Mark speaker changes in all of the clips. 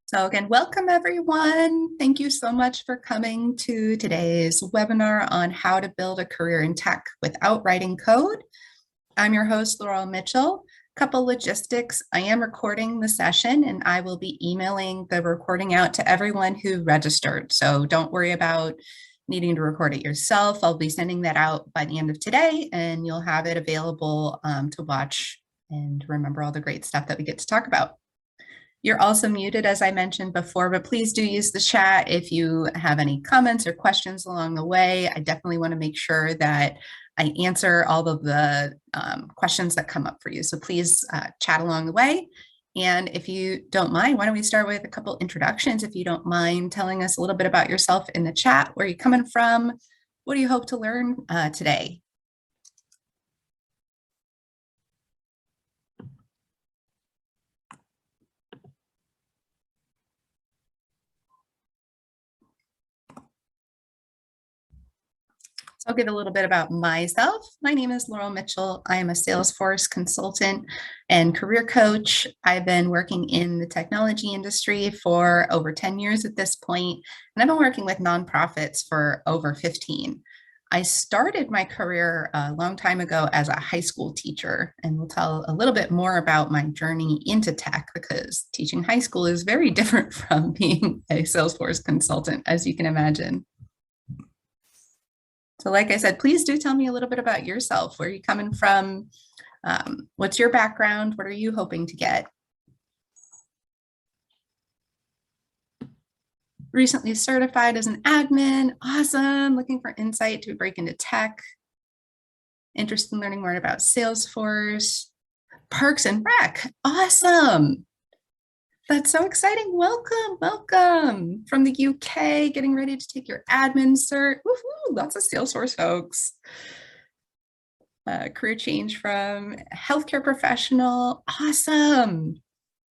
Speaker 1: So again, welcome everyone. Thank you so much for coming to today's webinar on how to build a career in tech without writing code. I'm your host, Laurel Mitchell. Couple logistics. I am recording the session and I will be emailing the recording out to everyone who registered. So don't worry about needing to record it yourself. I'll be sending that out by the end of today and you'll have it available to watch and remember all the great stuff that we get to talk about. You're also muted, as I mentioned before, but please do use the chat if you have any comments or questions along the way. I definitely want to make sure that I answer all of the questions that come up for you. So please chat along the way. And if you don't mind, why don't we start with a couple introductions, if you don't mind telling us a little bit about yourself in the chat, where you're coming from, what do you hope to learn today? I'll give a little bit about myself. My name is Laurel Mitchell. I am a Salesforce consultant and career coach. I've been working in the technology industry for over 10 years at this point, and I've been working with nonprofits for over 15. I started my career a long time ago as a high school teacher, and we'll tell a little bit more about my journey into tech because teaching high school is very different from being a Salesforce consultant, as you can imagine. So like I said, please do tell me a little bit about yourself. Where are you coming from? What's your background? What are you hoping to get? Recently certified as an admin. Awesome. Looking for insight to break into tech. Interested in learning more about Salesforce. Parks and Rec. Awesome. That's so exciting. Welcome, welcome from the UK, getting ready to take your admin cert. Woohoo, lots of Salesforce folks. Career change from healthcare professional. Awesome.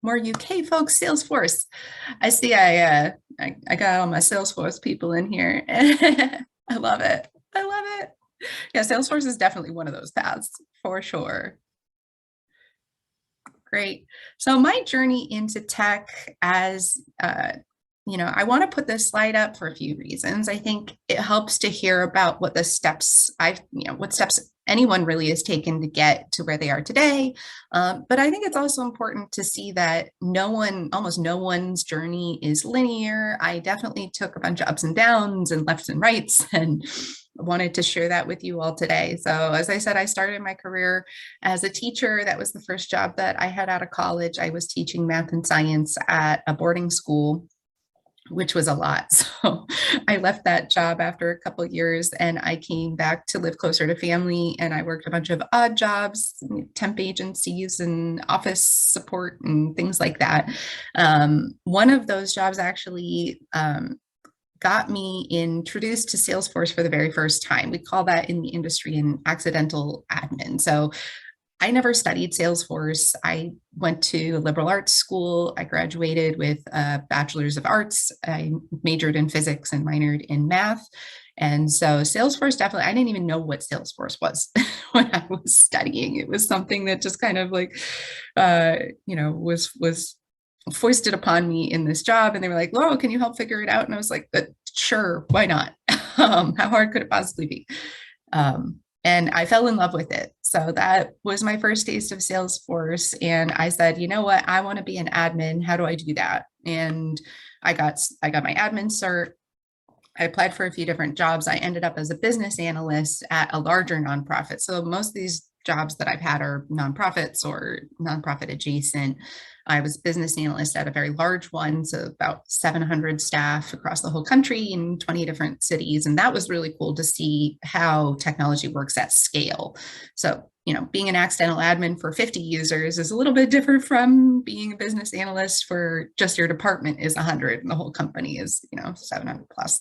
Speaker 1: More UK folks, Salesforce. I see I got all my Salesforce people in here. I love it. I love it. Yeah, Salesforce is definitely one of those paths for sure. Great. So my journey into tech as, I want to put this slide up for a few reasons. I think it helps to hear about what the steps what steps anyone really has taken to get to where they are today. But I think it's also important to see that almost no one's journey is linear. I definitely took a bunch of ups and downs and lefts and rights and wanted to share that with you all today. So as I said, I started my career as a teacher. That was the first job that I had out of college. I was teaching math and science at a boarding school, which was a lot. So I left that job after a couple of years and I came back to live closer to family, and I worked a bunch of odd jobs, temp agencies and office support and things like that. One of those jobs actually got me introduced to Salesforce for the very first time. We call that in the industry an accidental admin. So I never studied Salesforce. I went to a liberal arts school. I graduated with a bachelor's of arts. I majored in physics and minored in math. And so Salesforce definitely, I didn't even know what Salesforce was when I was studying. It was something that just kind of like, was foisted upon me in this job. And they were like, "Laurel, can you help figure it out?" And I was like, sure, why not? How hard could it possibly be? And I fell in love with it. So that was my first taste of Salesforce. And I said, you know what? I want to be an admin. How do I do that? And I got my admin cert. I applied for a few different jobs. I ended up as a business analyst at a larger nonprofit. So most of these jobs that I've had are nonprofits or nonprofit adjacent. I was business analyst at a very large one, so about 700 staff across the whole country in 20 different cities. And that was really cool to see how technology works at scale. So, being an accidental admin for 50 users is a little bit different from being a business analyst for just your department is 100 and the whole company is, 700 plus.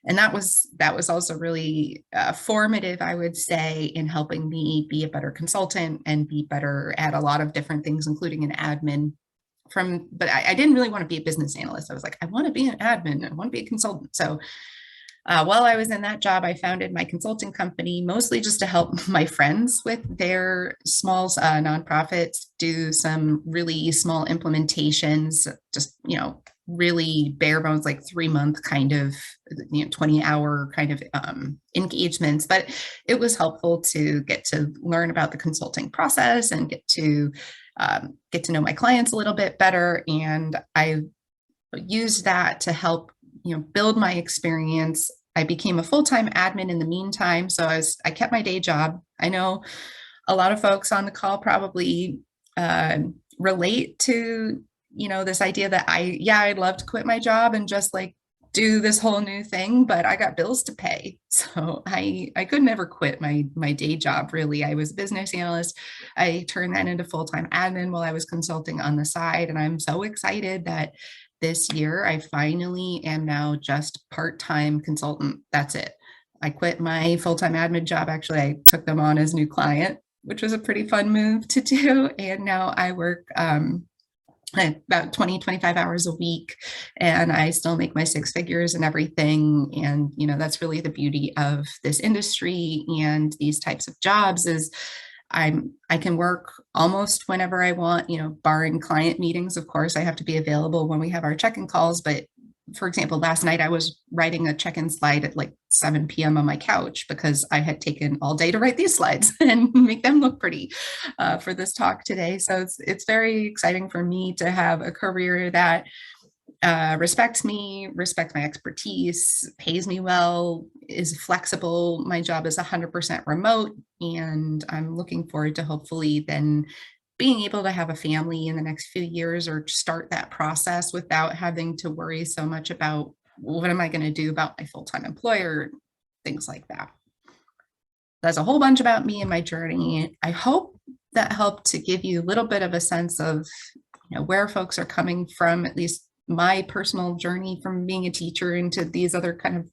Speaker 1: And that was also really formative, I would say, in helping me be a better consultant and be better at a lot of different things, including an admin. But I didn't really want to be a business analyst. I was like, I want to be an admin. I want to be a consultant. So while I was in that job, I founded my consulting company, mostly just to help my friends with their small nonprofits do some really small implementations, just, really bare bones, like 3 month kind of, 20-hour kind of engagements. But it was helpful to get to learn about the consulting process and get to know my clients a little bit better. And I used that to help, build my experience. I became a full-time admin in the meantime. So I kept my day job. I know a lot of folks on the call probably uh, relate to, this idea that I'd love to quit my job and just like do this whole new thing, but I got bills to pay. So I could never quit my day job, really. I was a business analyst. I turned that into full-time admin while I was consulting on the side. And I'm so excited that this year I finally am now just part-time consultant. That's it. I quit my full-time admin job. Actually, I took them on as new client, which was a pretty fun move to do. And now I work about 20, 25 hours a week, and I still make my six figures and everything. And, that's really the beauty of this industry and these types of jobs is I can work almost whenever I want, barring client meetings. Of course, I have to be available when we have our check-in calls. But for example, last night I was writing a check-in slide at like 7 p.m. on my couch because I had taken all day to write these slides and make them look pretty for this talk today. So it's very exciting for me to have a career that respects me, respects my expertise, pays me well, is flexible. My job is 100% remote, and I'm looking forward to hopefully then being able to have a family in the next few years or start that process without having to worry so much about what am I going to do about my full-time employer, things like that. That's a whole bunch about me and my journey. I hope that helped to give you a little bit of a sense of where folks are coming from, at least my personal journey from being a teacher into these other kind of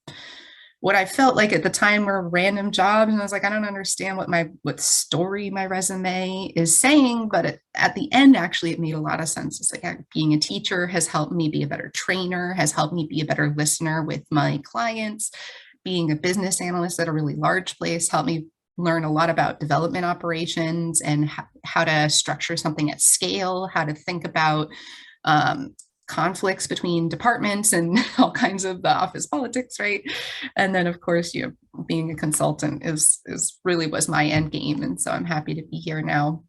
Speaker 1: what I felt like at the time were random jobs. And I was like, I don't understand what story my resume is saying, but at the end, actually, it made a lot of sense. It's like being a teacher has helped me be a better trainer, has helped me be a better listener with my clients. Being a business analyst at a really large place helped me learn a lot about development operations and how to structure something at scale, how to think about conflicts between departments and all kinds of the office politics, right? And then, of course, being a consultant is really was my end game, and so I'm happy to be here now.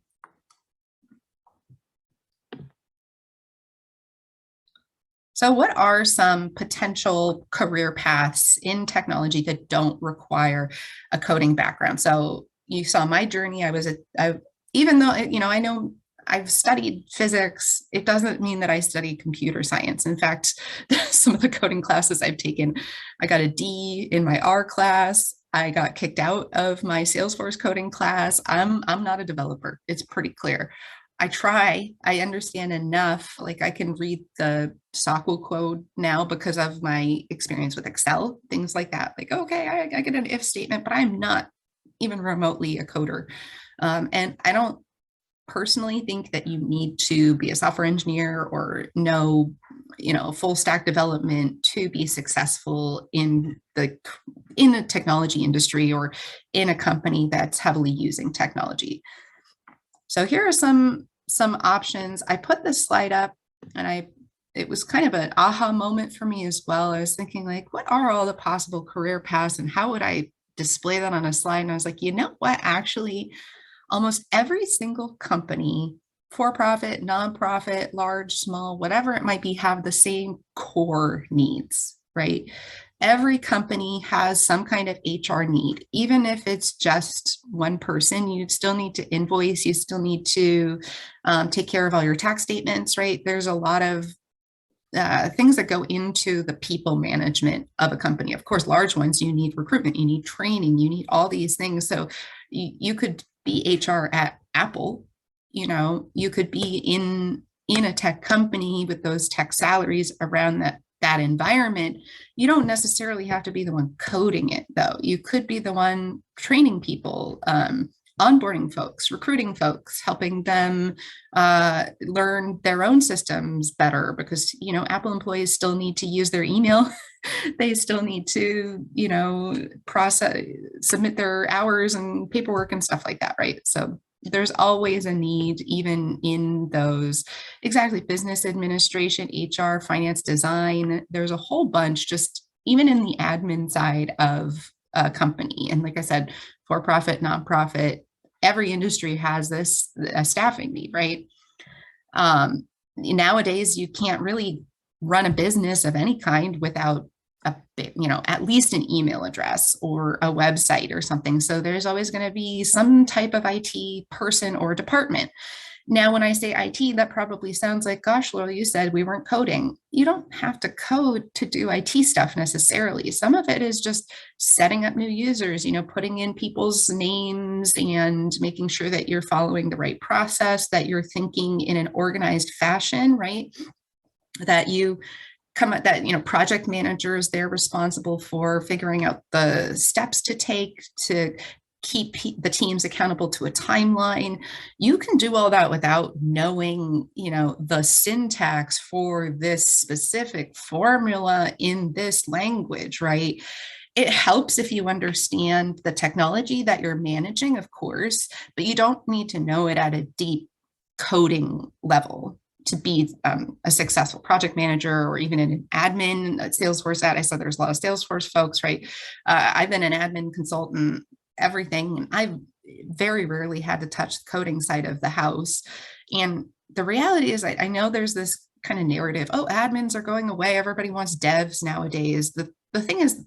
Speaker 1: So, what are some potential career paths in technology that don't require a coding background? So, you saw my journey. Even though I know I've studied physics, it doesn't mean that I studied computer science. In fact, some of the coding classes I've taken, I got a D in my R class. I got kicked out of my Salesforce coding class. I'm not a developer. It's pretty clear. I understand enough. Like I can read the SQL code now because of my experience with Excel, things like that. Like, okay, I get an if statement, but I'm not even remotely a coder. And I don't personally think that you need to be a software engineer or know, full stack development to be successful in the technology industry or in a company that's heavily using technology. So here are some options. I put this slide up, and it was kind of an aha moment for me as well. I was thinking like, what are all the possible career paths and how would I display that on a slide? And I was like, you know what, actually, almost every single company, for-profit, nonprofit, large, small, whatever it might be, have the same core needs, right? Every company has some kind of HR need. Even if it's just one person, you still need to invoice, you still need to take care of all your tax statements, right? There's a lot of things that go into the people management of a company. Of course, large ones, you need recruitment, you need training, you need all these things. So you could be HR at Apple, you could be in a tech company with those tech salaries around that environment. You don't necessarily have to be the one coding it, though. You could be the one training people, onboarding folks, recruiting folks, helping them learn their own systems better because, Apple employees still need to use their email. They still need to, submit their hours and paperwork and stuff like that, right? So there's always a need, even in those exactly business administration, HR, finance, design. There's a whole bunch just even in the admin side of a company. And like I said, for profit, nonprofit, every industry has this a staffing need, right? Nowadays, you can't really run a business of any kind without at least an email address or a website or something. So there's always going to be some type of IT person or department. Now, when I say IT, that probably sounds like, gosh, Laurel, you said we weren't coding. You don't have to code to do IT stuff necessarily. Some of it is just setting up new users, putting in people's names and making sure that you're following the right process, that you're thinking in an organized fashion, right? That you project managers, they're responsible for figuring out the steps to take to keep the teams accountable to a timeline. You can do all that without knowing, the syntax for this specific formula in this language, right? It helps if you understand the technology that you're managing, of course, but you don't need to know it at a deep coding level to be a successful project manager or even an admin at Salesforce. I said there's a lot of Salesforce folks, right? I've been an admin consultant, everything. And I've very rarely had to touch the coding side of the house. And the reality is I know there's this kind of narrative, oh, admins are going away. Everybody wants devs nowadays. The thing is,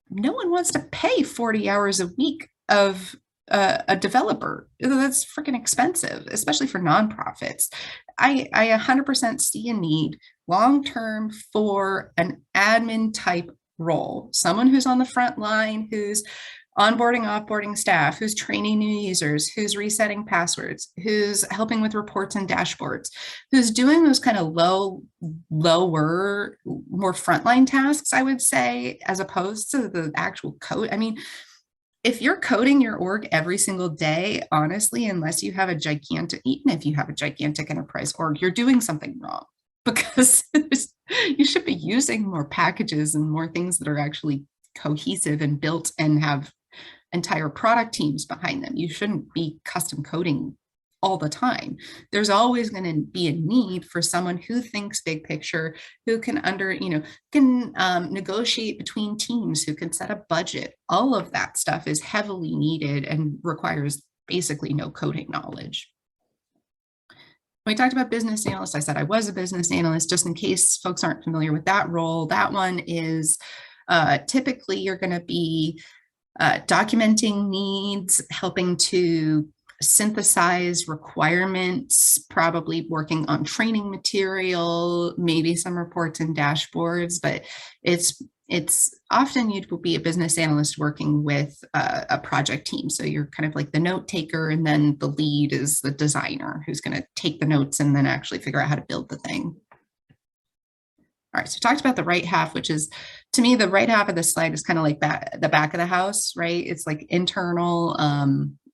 Speaker 1: no one wants to pay 40 hours a week of a developer. That's freaking expensive, especially for nonprofits. I 100% see a need long-term for an admin type role, someone who's on the front line, who's onboarding, offboarding staff, who's training new users, who's resetting passwords, who's helping with reports and dashboards, who's doing those kind of lower, more frontline tasks, I would say, as opposed to the actual code. I mean, if you're coding your org every single day, honestly, unless you have even if you have a gigantic enterprise org, you're doing something wrong, because you should be using more packages and more things that are actually cohesive and built and have entire product teams behind them. You shouldn't be custom coding all the time. There's always going to be a need for someone who thinks big picture, who can negotiate between teams, who can set a budget. All of that stuff is heavily needed and requires basically no coding knowledge. When we talked about business analyst, I said I was a business analyst, just in case folks aren't familiar with that role. That one is typically you're going to be documenting needs, helping to synthesize requirements, probably working on training material, maybe some reports and dashboards, but it's often you'd be a business analyst working with a project team. So you're kind of like the note taker, and then the lead is the designer who's going to take the notes and then actually figure out how to build the thing. All right, so we talked about the right half, which is, to me, the right half of the slide is kind of like the back of the house, right? It's like internal,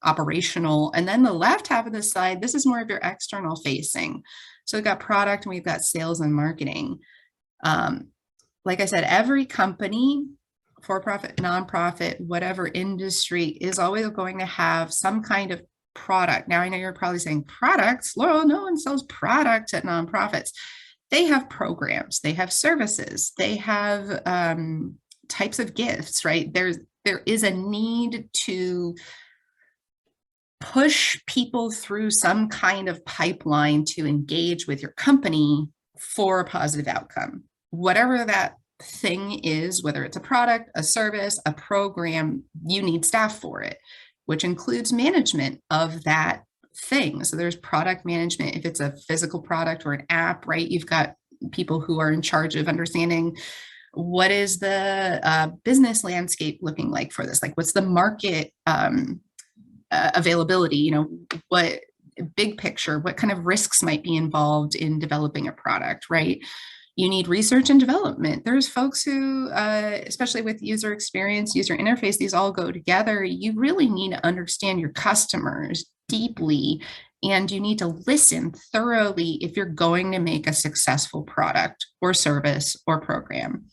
Speaker 1: operational. And then the left half of the slide, this is more of your external facing. So we've got product and we've got sales and marketing. Like I said, every company, for-profit, nonprofit, whatever industry, is always going to have some kind of product. Now, I know you're probably saying products, Laurel, no one sells products at nonprofits. They have programs, they have services, they have types of gifts, right? There is a need to push people through some kind of pipeline to engage with your company for a positive outcome. Whatever that thing is, whether it's a product, a service, a program, you need staff for it, which includes management of that thing. So there's product management. If it's a physical product or an app, right? You've got people who are in charge of understanding what is the business landscape looking like for this? Like, what's the market availability? What big picture, what kind of risks might be involved in developing a product, right? You need research and development. There's folks who, especially with user experience, user interface, these all go together. You really need to understand your customers deeply, and you need to listen thoroughly if you're going to make a successful product or service or program.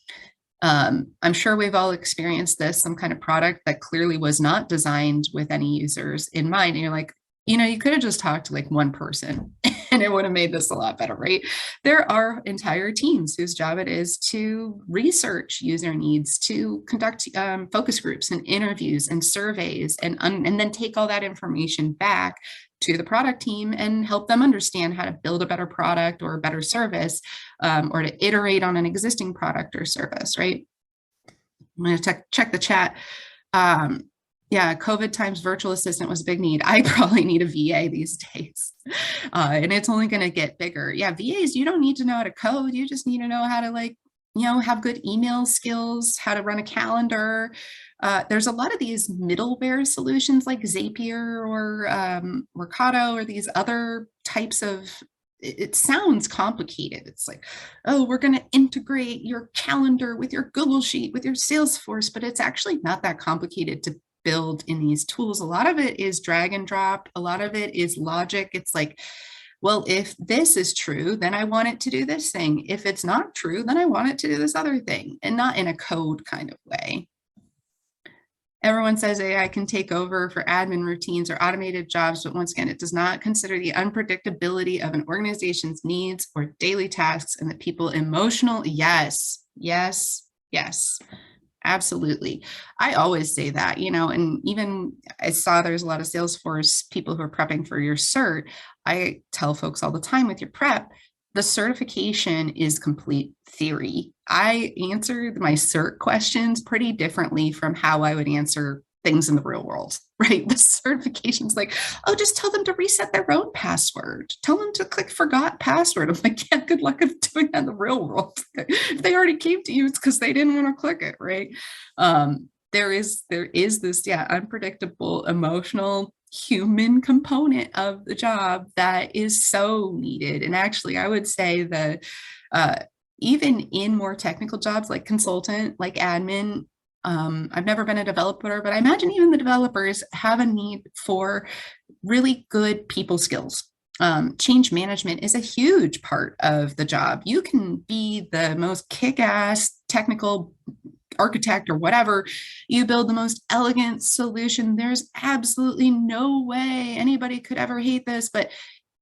Speaker 1: I'm sure we've all experienced this, some kind of product that clearly was not designed with any users in mind. And you're like, You could have just talked to like one person and it would have made this a lot better, right? There are entire teams whose job it is to research user needs, to conduct focus groups and interviews and surveys, and then take all that information back to the product team and help them understand how to build a better product or a better service, or to iterate on an existing product or service, right? I'm going to check the chat. Yeah, COVID times virtual assistant was a big need. I probably need a VA these days. And it's only going to get bigger. Yeah, VAs, you don't need to know how to code. You just need to know how to have good email skills, how to run a calendar. There's a lot of these middleware solutions like Zapier or Workato or these other types of, it sounds complicated. It's like, oh, we're going to integrate your calendar with your Google Sheet, with your Salesforce, but it's actually not that complicated to build in these tools. A lot of it is drag and drop. A lot of it is logic. It's like, well, if this is true, then I want it to do this thing. If it's not true, then I want it to do this other thing, and not in a code kind of way. Everyone says AI can take over for admin routines or automated jobs, but once again, it does not consider the unpredictability of an organization's needs or daily tasks and the people emotional. Yes, yes, yes. Absolutely. I always say that, and even I saw there's a lot of Salesforce people who are prepping for your cert. I tell folks all the time with your prep, the certification is complete theory. I answer my cert questions pretty differently from how I would answer things in the real world, right? The certification's like, oh, just tell them to reset their own password. Tell them to click forgot password. I'm like, yeah, good luck of doing that in the real world. If they already came to you, it's because they didn't want to click it, right? There is this, unpredictable, emotional, human component of the job that is so needed. And actually, I would say that even in more technical jobs like consultant, like admin, I've never been a developer, but I imagine even the developers have a need for really good people skills. Change management is a huge part of the job. You can be the most kick-ass technical architect or whatever, you build the most elegant solution. There's absolutely no way anybody could ever hate this, but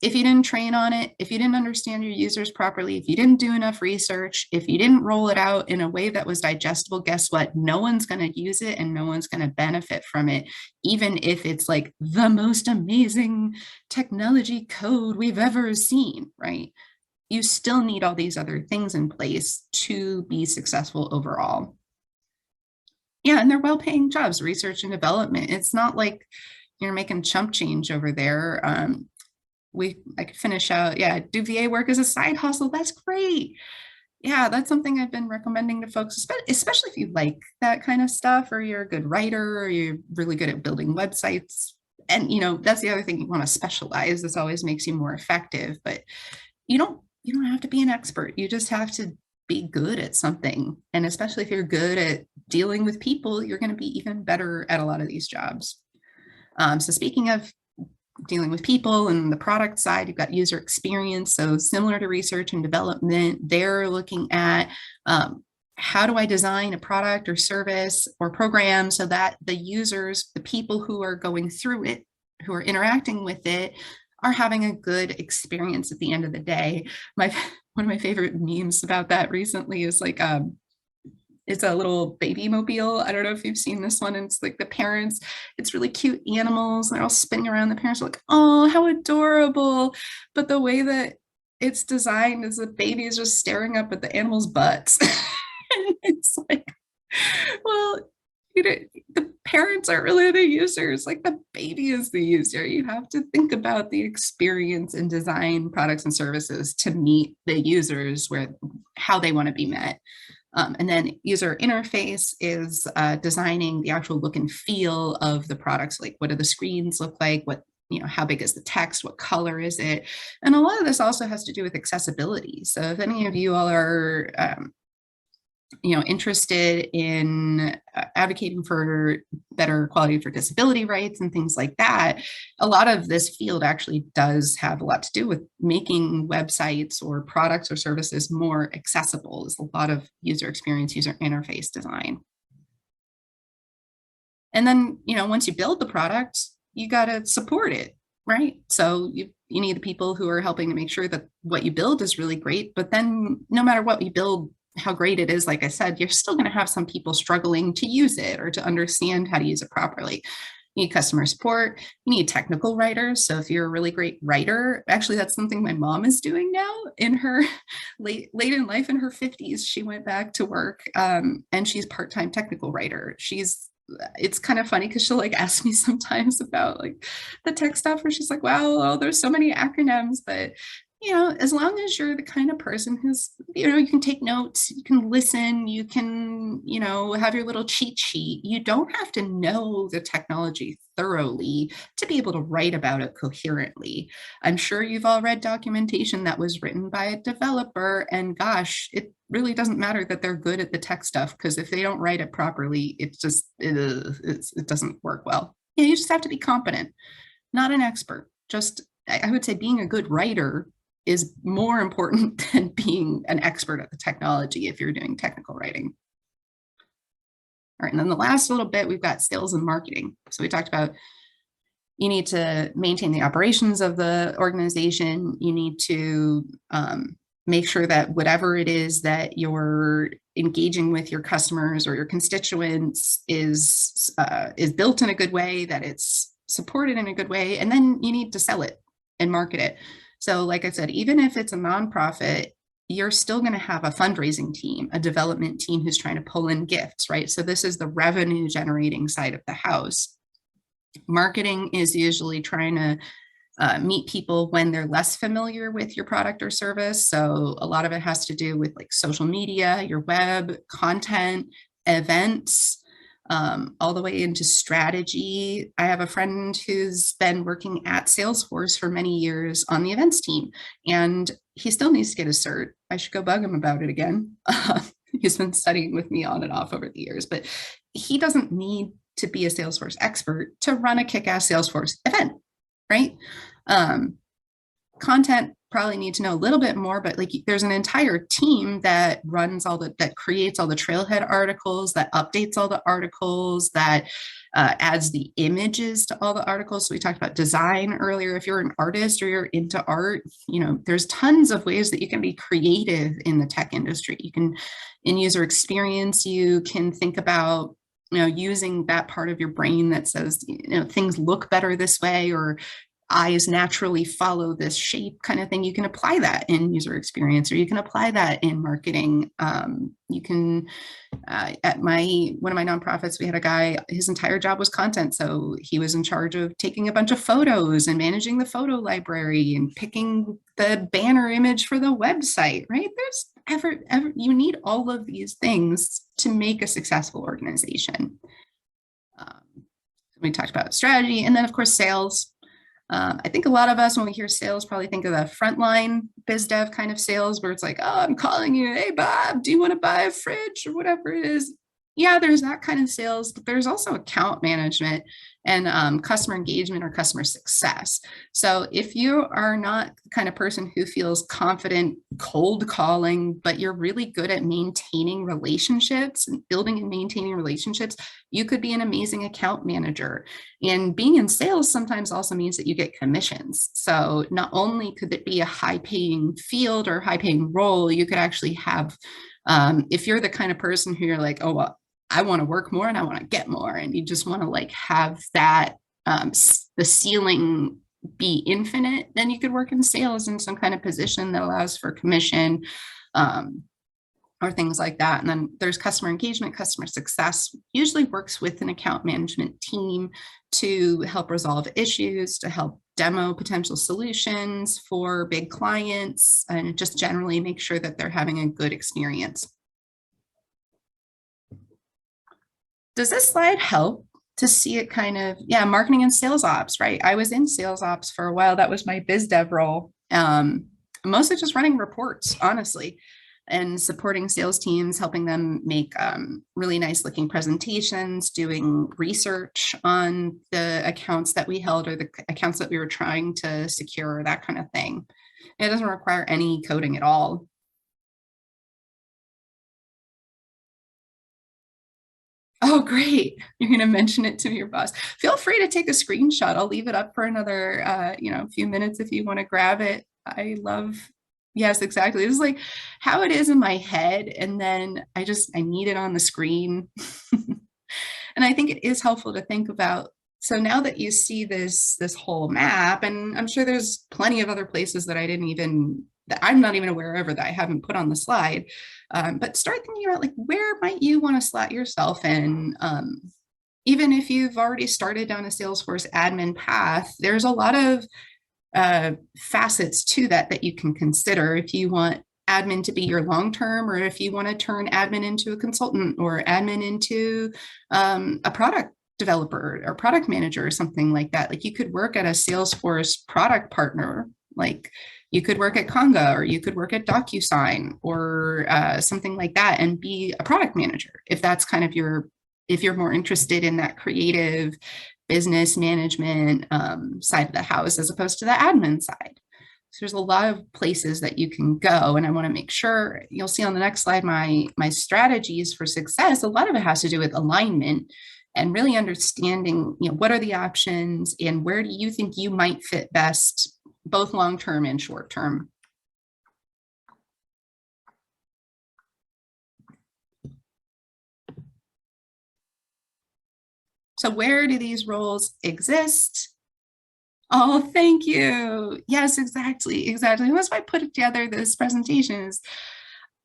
Speaker 1: if you didn't train on it, if you didn't understand your users properly, if you didn't do enough research, if you didn't roll it out in a way that was digestible, guess what? No one's going to use it and no one's going to benefit from it, even if it's like the most amazing technology code we've ever seen, right? You still need all these other things in place to be successful overall. Yeah, and they're well-paying jobs, research and development. It's not like you're making chump change over there. I could finish out, do VA work as a side hustle. That's great. Yeah, that's something I've been recommending to folks, especially if you like that kind of stuff, or you're a good writer, or you're really good at building websites. And that's the other thing, you want to specialize. This always makes you more effective, but you don't have to be an expert. You just have to be good at something. And especially if you're good at dealing with people, you're going to be even better at a lot of these jobs. So speaking of dealing with people and the product side, you've got user experience. So similar to research and development, they're looking at how do I design a product or service or program so that the users, the people who are going through it, who are interacting with it, are having a good experience at the end of the day. One of my favorite memes about that recently is like, it's a little baby mobile. I don't know if you've seen this one. And it's like the parents, it's really cute animals. They're all spinning around. The parents are like, oh, how adorable. But the way that it's designed is the baby is just staring up at the animals' butts. And it's like, well, the parents aren't really the users, like the baby is the user. You have to think about the experience and design products and services to meet the users how they want to be met. And then user interface is designing the actual look and feel of the products. Like, what do the screens look like? How big is the text? What color is it? And a lot of this also has to do with accessibility. So if any of you all are interested in advocating for better quality for disability rights and things like that, a lot of this field actually does have a lot to do with making websites or products or services more accessible. There's a lot of user experience, user interface design. And then, once you build the product, you got to support it. Right. So you need the people who are helping to make sure that what you build is really great. But then no matter what you build, how great it is, like I said, you're still going to have some people struggling to use it or to understand how to use it properly. You need customer support, you need technical writers. So if you're a really great writer, actually that's something my mom is doing now in her late in life, in her 50s. She went back to work, and she's part-time technical writer. It's kind of funny because she'll like ask me sometimes about like the tech stuff where she's like, wow, oh, there's so many acronyms, but as long as you're the kind of person who's, you can take notes, you can listen, you can, have your little cheat sheet. You don't have to know the technology thoroughly to be able to write about it coherently. I'm sure you've all read documentation that was written by a developer, and gosh, it really doesn't matter that they're good at the tech stuff, because if they don't write it properly, it doesn't work well. You just have to be competent, not an expert. Just, I would say being a good writer is more important than being an expert at the technology if you're doing technical writing. All right, and then the last little bit, we've got sales and marketing. So we talked about you need to maintain the operations of the organization. You need to make sure that whatever it is that you're engaging with your customers or your constituents is built in a good way, that it's supported in a good way, and then you need to sell it and market it. So like I said, even if it's a nonprofit, you're still going to have a fundraising team, a development team who's trying to pull in gifts, right? So this is the revenue generating side of the house. Marketing is usually trying to meet people when they're less familiar with your product or service. So a lot of it has to do with like social media, your web, content, events, all the way into strategy. I have a friend who's been working at Salesforce for many years on the events team, and he still needs to get a cert. I should go bug him about it again. He's been studying with me on and off over the years, but he doesn't need to be a Salesforce expert to run a kick-ass Salesforce event, right? Content, probably need to know a little bit more, but like there's an entire team that creates all the trailhead articles, that updates all the articles, that adds the images to all the articles. So we talked about design earlier. If you're an artist or you're into art, there's tons of ways that you can be creative in the tech industry. You can, in user experience, you can think about using that part of your brain that says, things look better this way, or eyes naturally follow this shape kind of thing. You can apply that in user experience, or you can apply that in marketing. You can, at one of my nonprofits, we had a guy, his entire job was content. So he was in charge of taking a bunch of photos and managing the photo library and picking the banner image for the website, right? You need all of these things to make a successful organization. We talked about strategy, and then of course, sales. I think a lot of us, when we hear sales, probably think of the frontline biz dev kind of sales, where it's like, oh, I'm calling you, hey, Bob, do you want to buy a fridge or whatever it is? Yeah, there's that kind of sales, but there's also account management and customer engagement or customer success. So if you are not the kind of person who feels confident cold calling, but you're really good at maintaining relationships and building and maintaining relationships, you could be an amazing account manager. And being in sales sometimes also means that you get commissions. So not only could it be a high paying field or high paying role, you could actually have, if you're the kind of person who you're like, oh, well, I want to work more and I want to get more, and you just want to like have that, the ceiling be infinite, then you could work in sales in some kind of position that allows for commission, or things like that. And then there's customer engagement. Customer success usually works with an account management team to help resolve issues, to help demo potential solutions for big clients, and just generally make sure that they're having a good experience. Does this slide help to see it kind of, marketing and sales ops, right? I was in sales ops for a while. That was my biz dev role. Mostly just running reports, honestly, and supporting sales teams, helping them make really nice looking presentations, doing research on the accounts that we held or the accounts that we were trying to secure, that kind of thing. It doesn't require any coding at all. Oh, great. You're going to mention it to your boss. Feel free to take a screenshot. I'll leave it up for another, few minutes if you want to grab it. I love, yes, exactly. It's like how it is in my head. And then I need it on the screen. And I think it is helpful to think about. So now that you see this whole map, and I'm sure there's plenty of other places that that I'm not even aware of or that I haven't put on the slide. But start thinking about like where might you want to slot yourself in. Even if you've already started down a Salesforce admin path, there's a lot of facets to that you can consider if you want admin to be your long term, or if you want to turn admin into a consultant or admin into a product developer or product manager or something like that. Like you could work at a Salesforce product partner, like you could work at Conga or you could work at DocuSign or something like that and be a product manager if that's kind of if you're more interested in that creative business management side of the house as opposed to the admin side. So there's a lot of places that you can go. And I want to make sure you'll see on the next slide, my strategies for success. A lot of it has to do with alignment and really understanding, what are the options and where do you think you might fit best, both long-term and short-term. So where do these roles exist? Oh, thank you. Yes, exactly, exactly. And that's why I put together this presentation is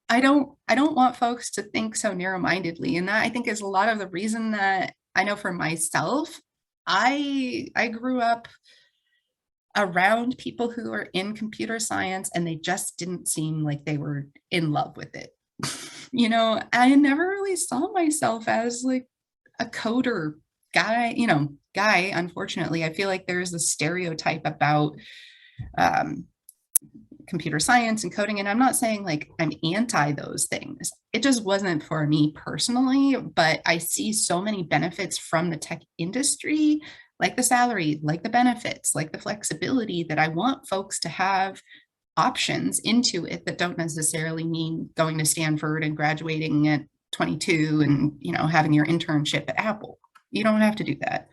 Speaker 1: I don't want folks to think so narrow-mindedly. And that I think is a lot of the reason that I know for myself, I grew up around people who are in computer science and they just didn't seem like they were in love with it. I never really saw myself as like a coder guy. Unfortunately, I feel like there's a stereotype about um, computer science and coding. And I'm not saying like I'm anti those things. It just wasn't for me personally, but I see so many benefits from the tech industry, like the salary, like the benefits, like the flexibility, that I want folks to have options into it that don't necessarily mean going to Stanford and graduating at 22 and, having your internship at Apple. You don't have to do that.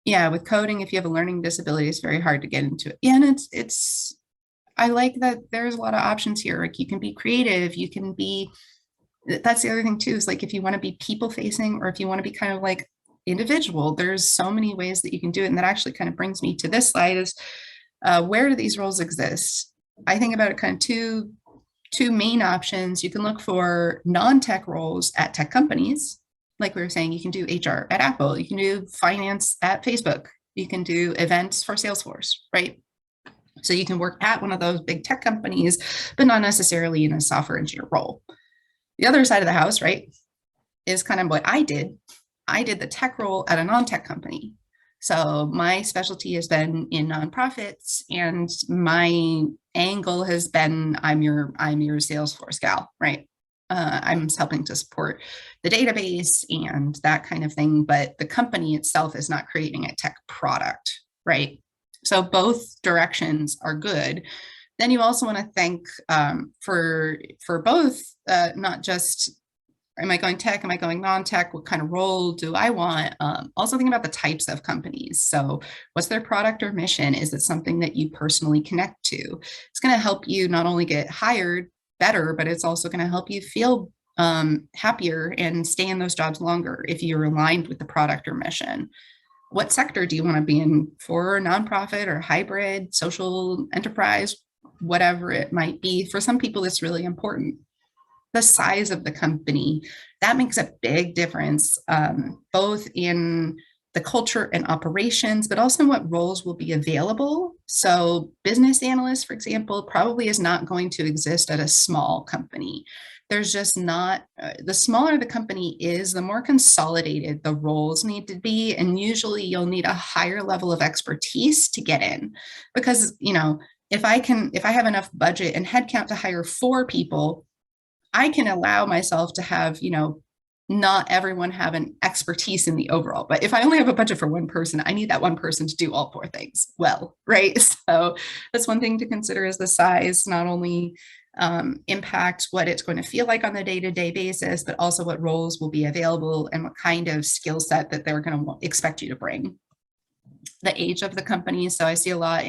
Speaker 1: Yeah, with coding, if you have a learning disability, it's very hard to get into it. Yeah, and it's I like that there's a lot of options here. Like you can be creative, you can be, that's the other thing too, is like if you want to be people facing or if you want to be kind of like individual, there's so many ways that you can do it. And that actually kind of brings me to this slide is where do these roles exist? I think about it kind of two main options. You can look for non-tech roles at tech companies. Like we were saying, you can do HR at Apple, you can do finance at Facebook, you can do events for Salesforce, right? So you can work at one of those big tech companies, but not necessarily in a software engineer role. The other side of the house, right, is kind of what I did. I did the tech role at a non-tech company. So my specialty has been in nonprofits, and my angle has been I'm your Salesforce gal, right? I'm helping to support the database and that kind of thing, but the company itself is not creating a tech product, right? So both directions are good. Then you also want to think for both, not just am I going tech? Am I going non-tech? What kind of role do I want? Also think about the types of companies. So what's their product or mission? Is it something that you personally connect to? It's going to help you not only get hired better, but it's also going to help you feel happier and stay in those jobs longer if you're aligned with the product or mission. What sector do you want to be in, for nonprofit or hybrid, social enterprise, whatever it might be? For some people, it's really important. The size of the company, that makes a big difference, both in the culture and operations, but also what roles will be available. So business analyst, for example, probably is not going to exist at a small company. There's just not, the smaller the company is, the more consolidated the roles need to be. And usually you'll need a higher level of expertise to get in because, if I have enough budget and headcount to hire 4 people, I can allow myself to have, not everyone have an expertise in the overall. But if I only have a budget for one person, I need that one person to do all 4 things well, right? So that's one thing to consider is the size, not only impact what it's going to feel like on the day-to-day basis, but also what roles will be available and what kind of skill set that they're going to expect you to bring. The age of the company. So I see a lot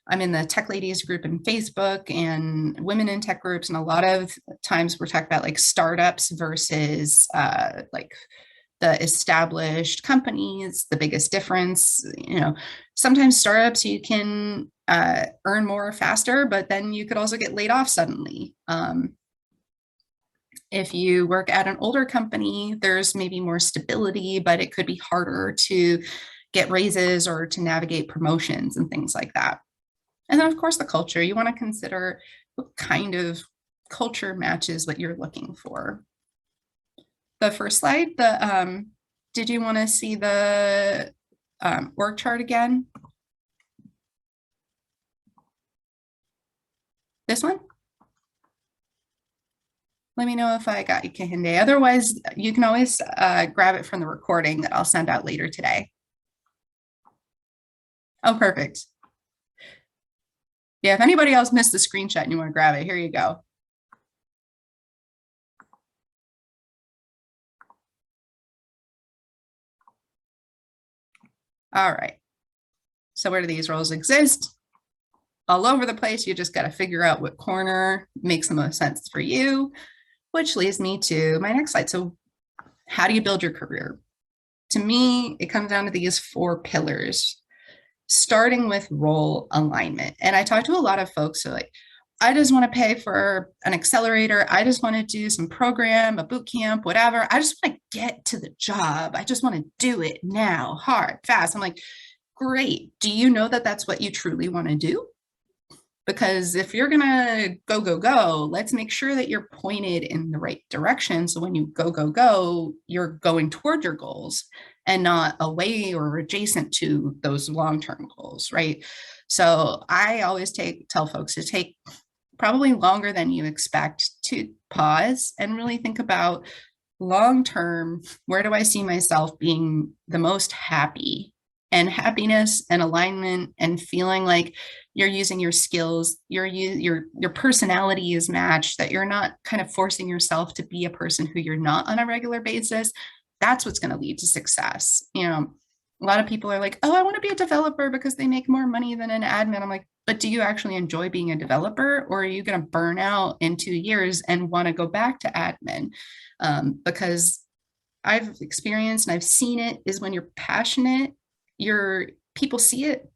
Speaker 1: I'm in the tech ladies group in Facebook and women in tech groups. And a lot of times we're talking about like startups versus like the established companies, the biggest difference. Sometimes startups you can earn more faster, but then you could also get laid off suddenly. If you work at an older company, there's maybe more stability, but it could be harder to get raises or to navigate promotions and things like that. And then, of course, the culture. You want to consider what kind of culture matches what you're looking for. The first slide, did you want to see the org chart again? This one? Let me know if I got you, Kahinde. Otherwise, you can always grab it from the recording that I'll send out later today. Oh, perfect. Yeah, if anybody else missed the screenshot and you want to grab it, here you go. All right. So where do these roles exist? All over the place. You just got to figure out what corner makes the most sense for you, which leads me to my next slide. So how do you build your career? To me, it comes down to these 4 pillars, starting with role alignment. And I talk to a lot of folks who are like, I just want to pay for an accelerator. I just want to do some program, a boot camp, whatever. I just want to get to the job. I just want to do it now, hard, fast. I'm like, great. Do you know that that's what you truly want to do? Because if you're going to go, let's make sure that you're pointed in the right direction. So when you go, you're going toward your goals and not away or adjacent to those long-term goals, right? So I always tell folks to take probably longer than you expect to pause and really think about long-term, where do I see myself being the most happy? And happiness and alignment and feeling like you're using your skills, your personality is matched, that you're not kind of forcing yourself to be a person who you're not on a regular basis. That's what's going to lead to success. A lot of people are like, oh, I want to be a developer because they make more money than an admin. I'm like, but do you actually enjoy being a developer, or are you going to burn out in 2 years and want to go back to admin? Because I've experienced and I've seen it is when you're passionate, people see it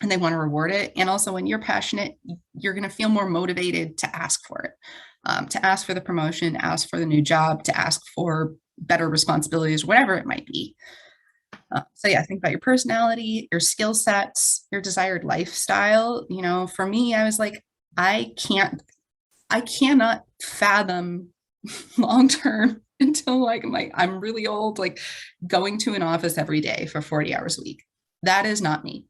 Speaker 1: and they want to reward it. And also when you're passionate, you're going to feel more motivated to ask for it, to ask for the promotion, ask for the new job, to ask for better responsibilities, whatever it might be. So yeah, think about your personality, your skill sets, your desired lifestyle. For me, I was like, I cannot fathom long-term until like I'm really old, like going to an office every day for 40 hours a week. That is not me.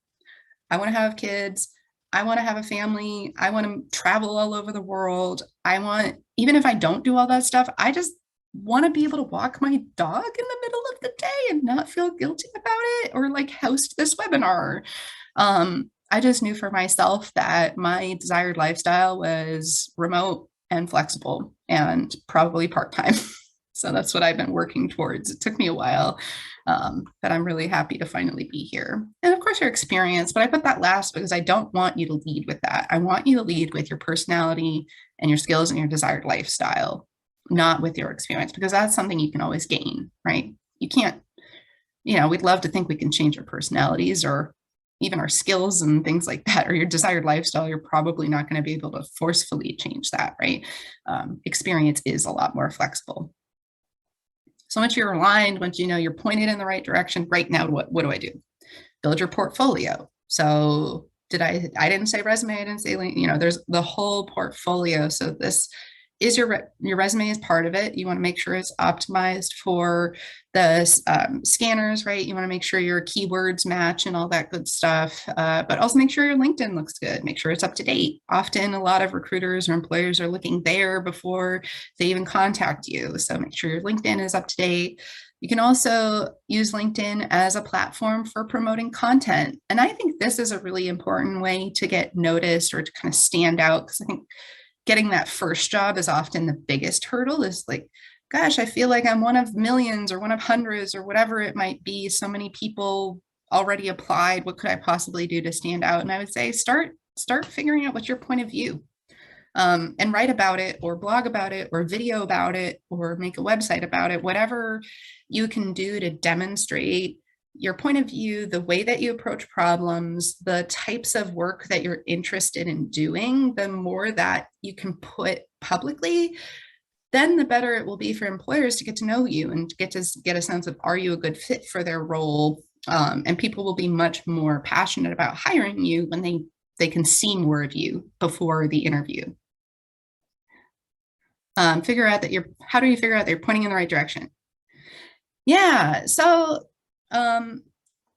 Speaker 1: I want to have kids. I want to have a family. I want to travel all over the world. Even if I don't do all that stuff, I just want to be able to walk my dog in the middle of the day and not feel guilty about it, or like host this webinar. I just knew for myself that my desired lifestyle was remote and flexible and probably part-time. So that's what I've been working towards. It took me a while, but I'm really happy to finally be here. And of course, your experience, but I put that last because I don't want you to lead with that. I want you to lead with your personality and your skills and your desired lifestyle, not with your experience, because that's something you can always gain, right? You can't, we'd love to think we can change our personalities or even our skills and things like that, or your desired lifestyle. You're probably not going to be able to forcefully change that, right? Experience is a lot more flexible. So once you're aligned, once you know you're pointed in the right direction, right now, what do I do? Build your portfolio. So I didn't say resume, I didn't say, there's the whole portfolio. So this is your resume is part of it. You want to make sure it's optimized for the scanners, right? You want to make sure your keywords match and all that good stuff, but also make sure your LinkedIn looks good. Make sure it's up to date. Often a lot of recruiters or employers are looking there before they even contact you. So make sure your LinkedIn is up to date. You can also use LinkedIn as a platform for promoting content. And I think this is a really important way to get noticed or to kind of stand out, because I think getting that first job is often the biggest hurdle. Is like, gosh, I feel like I'm one of millions or one of hundreds or whatever it might be. So many people already applied. What could I possibly do to stand out? And I would say start figuring out what's your point of view, and write about it or blog about it or video about it or make a website about it, whatever you can do to demonstrate your point of view, the way that you approach problems, the types of work that you're interested in doing. The more that you can put publicly, then the better it will be for employers to get to know you and get a sense of, are you a good fit for their role? And people will be much more passionate about hiring you when they can see more of you before the interview. Figure out that how do you figure out that you're pointing in the right direction? Yeah, so I'm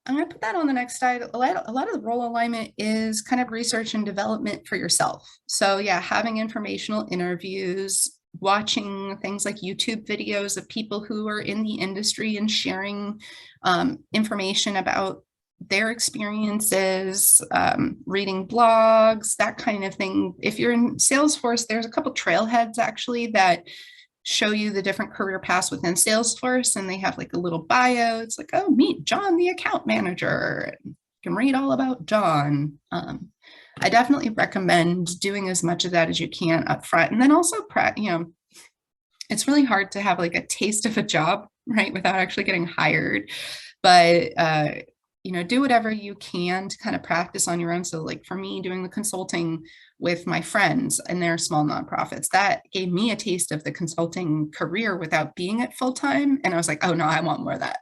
Speaker 1: going to put that on the next slide. A lot of the role alignment is kind of research and development for yourself. So yeah, having informational interviews, watching things like YouTube videos of people who are in the industry and sharing information about their experiences, reading blogs, that kind of thing. If you're in Salesforce, there's a couple trailheads actually that show you the different career paths within Salesforce, and they have like a little bio. It's like, oh, meet John, the account manager. You can read all about John. I definitely recommend doing as much of that as you can up front. And then also, it's really hard to have like a taste of a job, right, without actually getting hired. But do whatever you can to kind of practice on your own. So like for me, doing the consulting with my friends and their small nonprofits, that gave me a taste of the consulting career without being at full time. And I was like, oh no, I want more of that,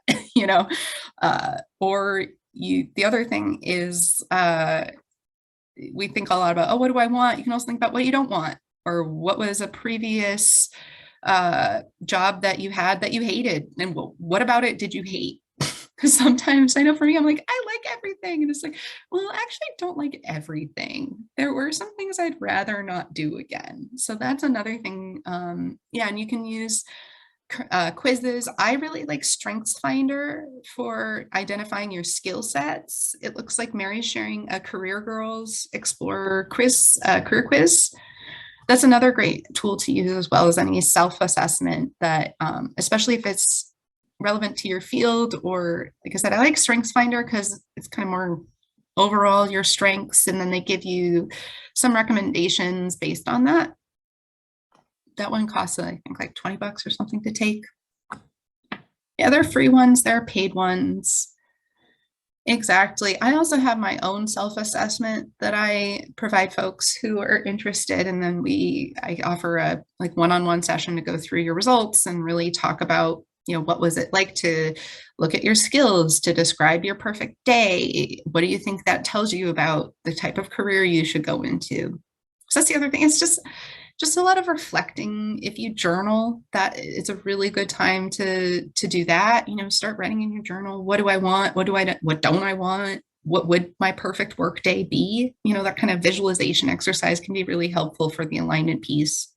Speaker 1: the other thing is, we think a lot about, oh, what do I want? You can also think about what you don't want, or what was a previous job that you had that you hated, and what about it did you hate? Because sometimes I know for me, I'm like, I like everything. And it's like, well, actually, I don't like everything. There were some things I'd rather not do again. So that's another thing. And you can use quizzes. I really like StrengthsFinder for identifying your skill sets. It looks like Mary's sharing a Career Girls Explorer quiz, career quiz. That's another great tool to use, as well as any self-assessment that, especially if it's relevant to your field. Or like I said, I like StrengthsFinder because it's kind of more overall your strengths, and then they give you some recommendations based on that. That one costs, I think, like $20 or something to take. Yeah, there are free ones, there are paid ones. Exactly. I also have my own self-assessment that I provide folks who are interested, and then I offer a like one-on-one session to go through your results and really talk about, what was it like to look at your skills, to describe your perfect day? What do you think that tells you about the type of career you should go into? So that's the other thing. It's just a lot of reflecting. If you journal, that it's a really good time to do that. Start writing in your journal. What do I want? What don't I want? What would my perfect work day be? That kind of visualization exercise can be really helpful for the alignment piece.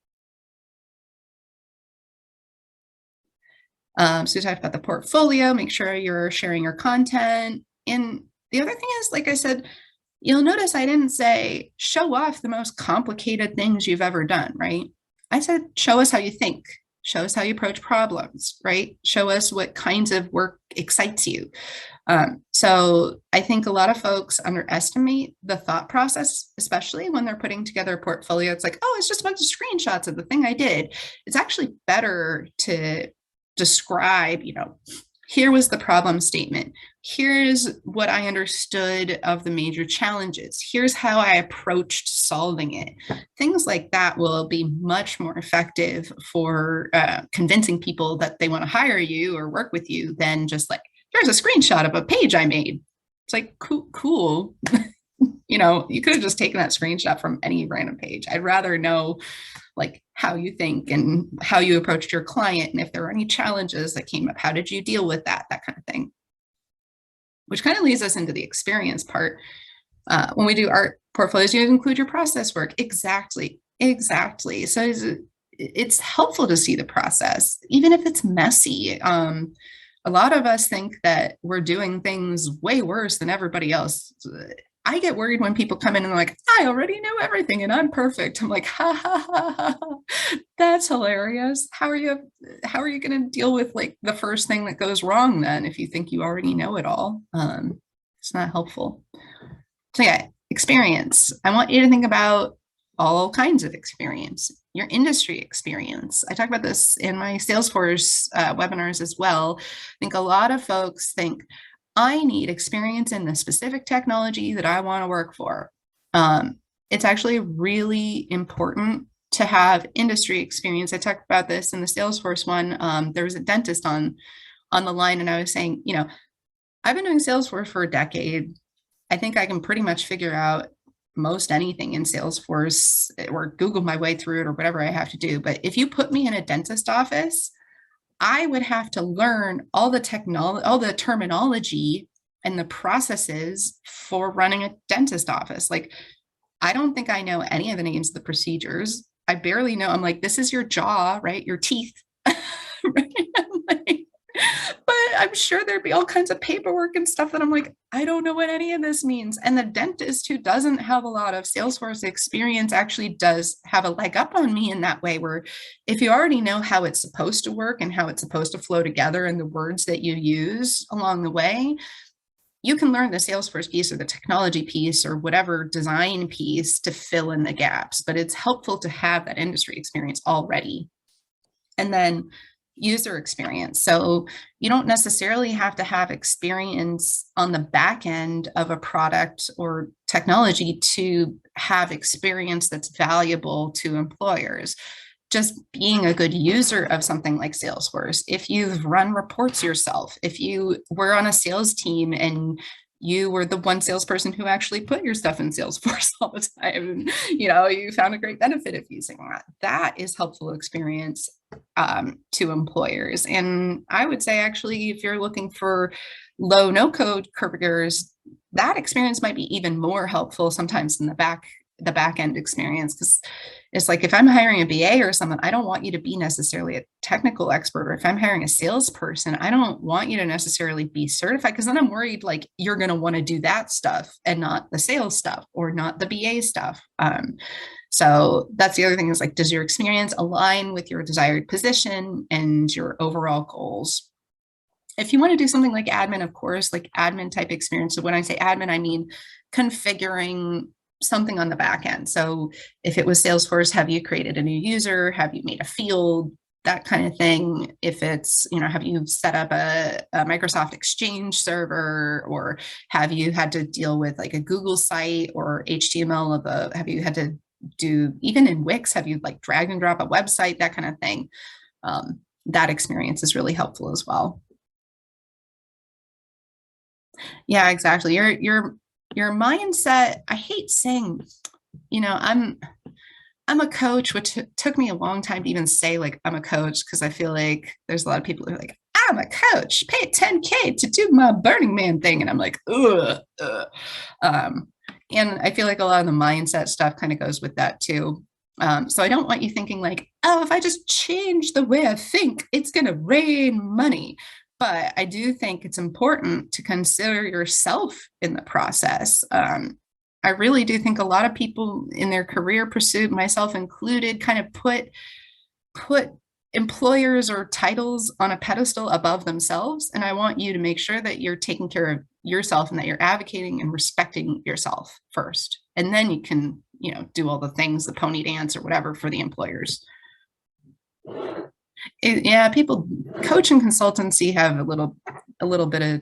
Speaker 1: So we talked about the portfolio, make sure you're sharing your content. And the other thing is, like I said, you'll notice I didn't say show off the most complicated things you've ever done, right? I said, show us how you think, show us how you approach problems, right? Show us what kinds of work excites you. So I think a lot of folks underestimate the thought process, especially when they're putting together a portfolio. It's like, oh, it's just a bunch of screenshots of the thing I did. It's actually better to describe, here was the problem statement. Here's what I understood of the major challenges. Here's how I approached solving it. Things like that will be much more effective for convincing people that they want to hire you or work with you than just like, here's a screenshot of a page I made. It's like, cool. You could have just taken that screenshot from any random page. I'd rather know like how you think and how you approached your client, and if there were any challenges that came up, how did you deal with that kind of thing. Which kind of leads us into the experience part. When we do art portfolios, you include your process work. Exactly. So it's helpful to see the process, even if it's messy. A lot of us think that we're doing things way worse than everybody else. I get worried when people come in and they're like, I already know everything and I'm perfect. I'm like, ha ha ha ha. That's hilarious. How are you going to deal with like the first thing that goes wrong then if you think you already know it all? It's not helpful. So yeah, experience. I want you to think about all kinds of experience, your industry experience. I talk about this in my Salesforce webinars as well. I think a lot of folks think, I need experience in the specific technology that I want to work for. It's actually really important to have industry experience. I talked about this in the Salesforce one. There was a dentist on the line, and I was saying, I've been doing Salesforce for a decade. I think I can pretty much figure out most anything in Salesforce or Google my way through it or whatever I have to do. But if you put me in a dentist office, I would have to learn all the technology, all the terminology and the processes for running a dentist office. Like, I don't think I know any of the names of the procedures. I barely know. I'm like, this is your jaw, right? Your teeth. Right? Like, but I'm sure there'd be all kinds of paperwork and stuff that I'm like, I don't know what any of this means. And the dentist who doesn't have a lot of Salesforce experience actually does have a leg up on me in that way, where if you already know how it's supposed to work and how it's supposed to flow together and the words that you use along the way, you can learn the Salesforce piece or the technology piece or whatever design piece to fill in the gaps. But it's helpful to have that industry experience already. And then user experience. So you don't necessarily have to have experience on the back end of a product or technology to have experience that's valuable to employers. Just being a good user of something like Salesforce, if you've run reports yourself, if you were on a sales team and you were the one salesperson who actually put your stuff in Salesforce all the time, you found a great benefit of using that. That is helpful experience to employers. And I would say, actually, if you're looking for low no code careers, that experience might be even more helpful sometimes in the back end experience, because it's like, if I'm hiring a BA or someone, I don't want you to be necessarily a technical expert. Or if I'm hiring a salesperson, I don't want you to necessarily be certified, because then I'm worried like you're going to want to do that stuff and not the sales stuff or not the BA stuff. So that's the other thing, is like, does your experience align with your desired position and your overall goals? If you want to do something like admin, of course, like admin type experience. So when I say admin, I mean configuring something on the back end. So if it was Salesforce, have you created a new user? Have you made a field? That kind of thing. If it's, have you set up a Microsoft Exchange server, or have you had to deal with like a Google site or HTML have you had to do, even in Wix, have you like drag and drop a website, that kind of thing? That experience is really helpful as well. Yeah, exactly. Your mindset. I hate saying, I'm a coach, which took me a long time to even say like I'm a coach, because I feel like there's a lot of people who are like, I'm a coach, pay 10K to do my Burning Man thing, and I'm like, ugh. And I feel like a lot of the mindset stuff kind of goes with that too. So I don't want you thinking like, oh, if I just change the way I think, it's going to rain money. But I do think it's important to consider yourself in the process. I really do think a lot of people in their career pursuit, myself included, kind of put employers or titles on a pedestal above themselves. And I want you to make sure that you're taking care of yourself and that you're advocating and respecting yourself first. And then you can, do all the things, the pony dance or whatever for the employers. People, coach and consultancy have a little bit of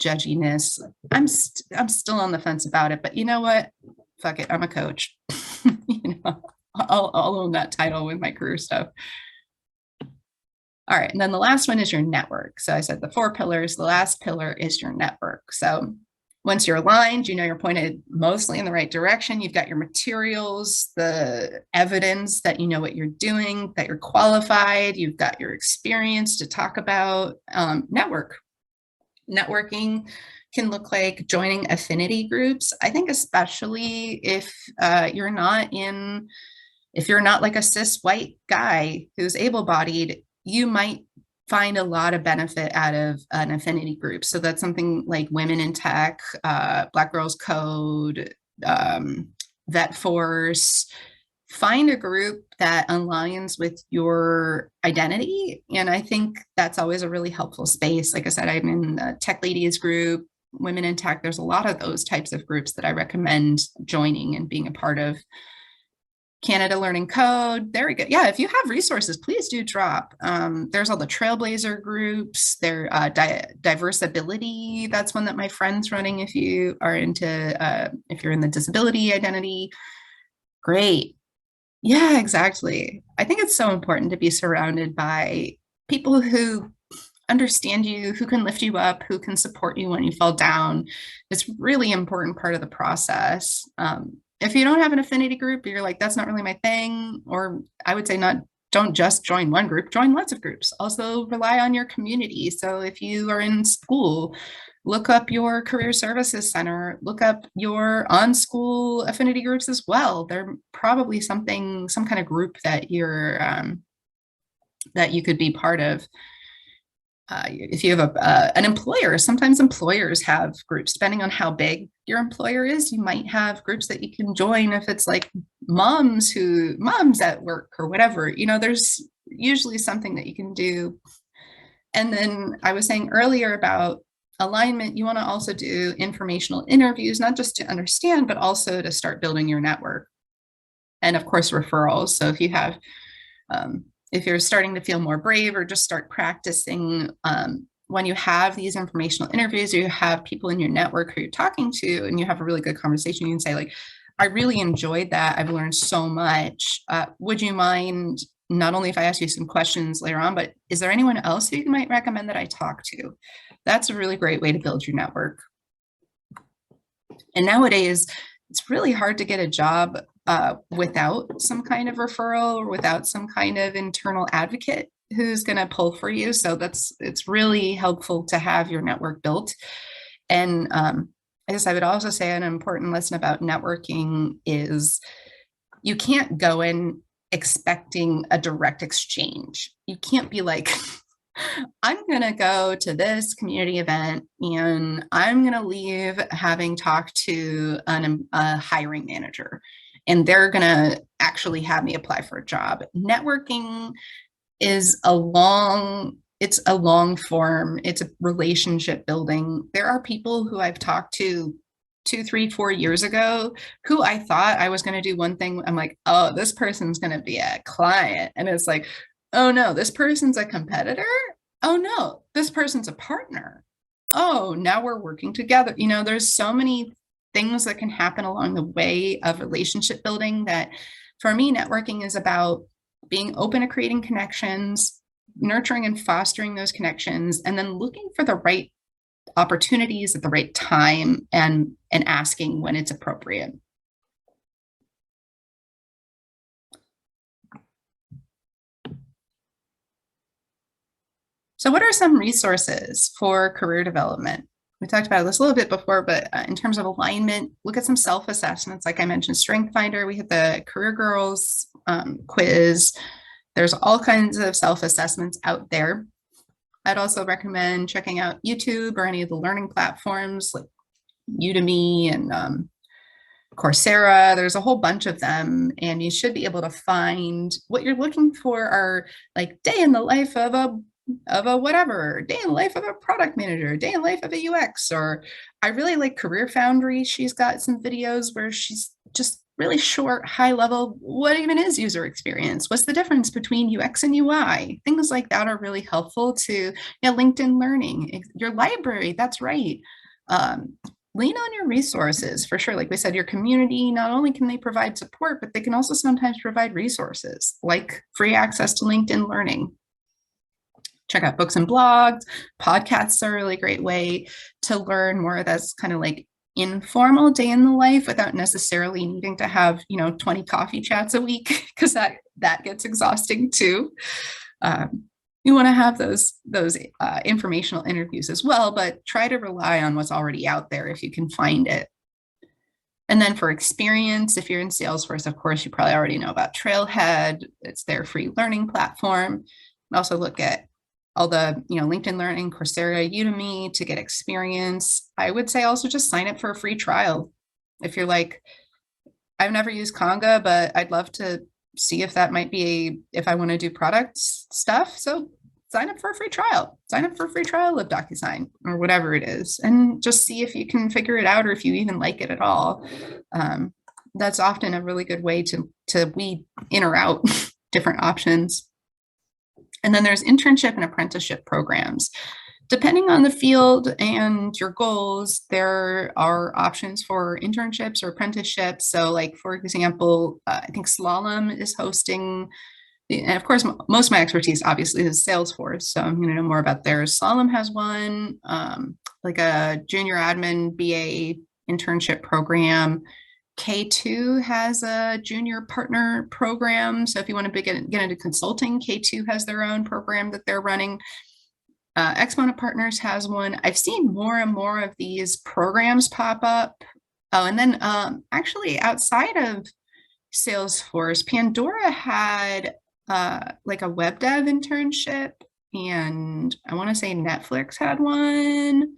Speaker 1: judginess. I'm still on the fence about it, but you know what? Fuck it. I'm a coach. I'll own that title with my career stuff. All right. And then the last one is your network. So I said the 4 pillars. The last pillar is your network. So once you're aligned, you're pointed mostly in the right direction. You've got your materials, the evidence that you know what you're doing, that you're qualified. You've got your experience to talk about. Networking can look like joining affinity groups. I think especially if you're not like a cis white guy who's able-bodied, you might find a lot of benefit out of an affinity group. So that's something like Women in Tech, Black Girls Code, Vet Force. Find a group that aligns with your identity. And I think that's always a really helpful space. Like I said, I'm in the Tech Ladies group, Women in Tech. There's a lot of those types of groups that I recommend joining and being a part of. Canada Learning Code. There we go. Yeah, if you have resources, please do drop. There's all the Trailblazer groups. There, Diversability. That's one that my friend's running. If you are into, if you're in the disability identity, great. Yeah, exactly. I think it's so important to be surrounded by people who understand you, who can lift you up, who can support you when you fall down. It's really important part of the process. If you don't have an affinity group, you're like, that's not really my thing. Or I would say don't just join one group, join lots of groups. Also rely on your community. So if you are in school, look up your career services center, look up your on-school affinity groups as well. They're probably some kind of group that that you could be part of. If you have an employer, sometimes employers have groups, depending on how big your employer is. You might have groups that you can join if it's like moms at work or whatever. There's usually something that you can do. And then I was saying earlier about alignment, you want to also do informational interviews, not just to understand, but also to start building your network. And of course, referrals. So if you have if you're starting to feel more brave, or just start practicing, when you have these informational interviews, or you have people in your network who you're talking to and you have a really good conversation, you can say like, I really enjoyed that. I've learned so much. Would you mind, not only if I ask you some questions later on, but is there anyone else who you might recommend that I talk to? That's a really great way to build your network. And nowadays, it's really hard to get a job without some kind of referral or without some kind of internal advocate who's going to pull for you. So it's really helpful to have your network built. And I guess I would also say an important lesson about networking is you can't go in expecting a direct exchange. You can't be like, I'm going to go to this community event and I'm going to leave having talked to a hiring manager, and they're going to actually have me apply for a job. Networking is it's a long form. It's a relationship building. There are people who I've talked to 2, 3, 4 years ago who I thought I was going to do one thing. I'm like, oh, this person's going to be a client. And it's like, oh no, this person's a competitor. Oh no, this person's a partner. Oh, now we're working together. There's so many things that can happen along the way of relationship building that, for me, networking is about being open to creating connections, nurturing and fostering those connections, and then looking for the right opportunities at the right time and asking when it's appropriate. So what are some resources for career development? We talked about this a little bit before, but in terms of alignment, look at some self-assessments. Like I mentioned, Strength Finder, we had the Career Girls quiz. There's all kinds of self-assessments out there. I'd also recommend checking out YouTube or any of the learning platforms like Udemy and Coursera. There's a whole bunch of them, and you should be able to find what you're looking for are like day in the life of a whatever, day in the life of a product manager, day in the life of a UX, or I really like Career Foundry. She's got some videos where she's just really short, high level, what even is user experience? What's the difference between UX and UI? Things like that are really helpful to LinkedIn Learning, your library, that's right. Lean on your resources for sure. Like we said, your community, not only can they provide support, but they can also sometimes provide resources like free access to LinkedIn Learning. Check out books and blogs. Podcasts are a really great way to learn more. That's kind of like informal day in the life without necessarily needing to have 20 coffee chats a week, because that gets exhausting too. You want to have those informational interviews as well, but try to rely on what's already out there if you can find it. And then for experience, if you're in Salesforce, of course, you probably already know about Trailhead. It's their free learning platform. Also look at all the, LinkedIn Learning, Coursera, Udemy to get experience. I would say also just sign up for a free trial. If you're like, I've never used Conga, but I'd love to see if that might be if I want to do product stuff. So sign up for a free trial. Sign up for a free trial of DocuSign or whatever it is, and just see if you can figure it out or if you even like it at all. That's often a really good way to weed in or out different options. And then there's internship and apprenticeship programs. Depending on the field and your goals, there are options for internships or apprenticeships. So like, for example, I think Slalom is hosting, and of course, most of my expertise obviously is Salesforce. So I'm going to know more about theirs. Slalom has one, like a junior admin BA internship program. K2 has a junior partner program. So if you want to get into consulting, K2 has their own program that they're running. Exponent Partners has one. I've seen more and more of these programs pop up. Oh, and then actually outside of Salesforce, Pandora had like a web dev internship, and I want to say Netflix had one.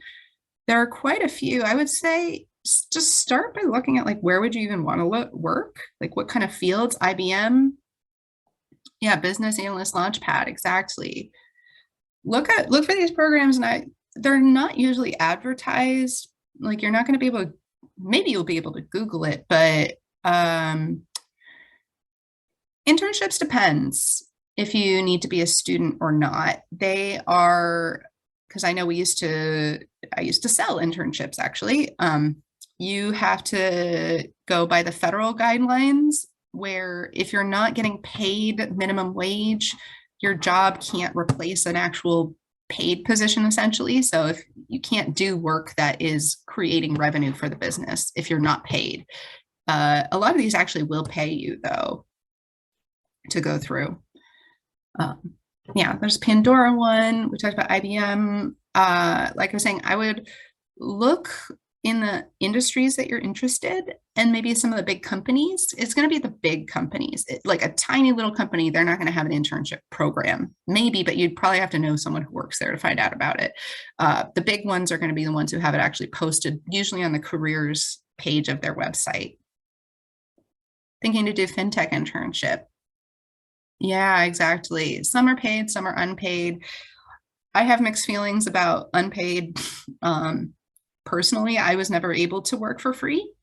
Speaker 1: There are quite a few. I would say just start by looking at like, where would you even want to work? Like what kind of fields? IBM. Yeah, Business Analyst Launchpad, exactly. Look for these programs, and they're not usually advertised. Like you're not going to be able to, maybe you'll be able to Google it, but internships depends if you need to be a student or not. They are, because I know I used to sell internships actually. You have to go by the federal guidelines, where if you're not getting paid minimum wage, your job can't replace an actual paid position essentially. So if you can't do work that is creating revenue for the business if you're not paid. A lot of these actually will pay you though to go through. Yeah, there's Pandora one. We talked about IBM. Like I was saying, I would look in the industries that you're interested, and maybe some of the big companies. It's going to be the big companies. Like a tiny little company, they're not going to have an internship program, maybe, but you'd probably have to know someone who works there to find out about it. The big ones are going to be the ones who have it actually posted, usually on the careers page of their website. Thinking to do fintech internship. Yeah, exactly. Some are paid, some are unpaid. I have mixed feelings about unpaid. Personally, I was never able to work for free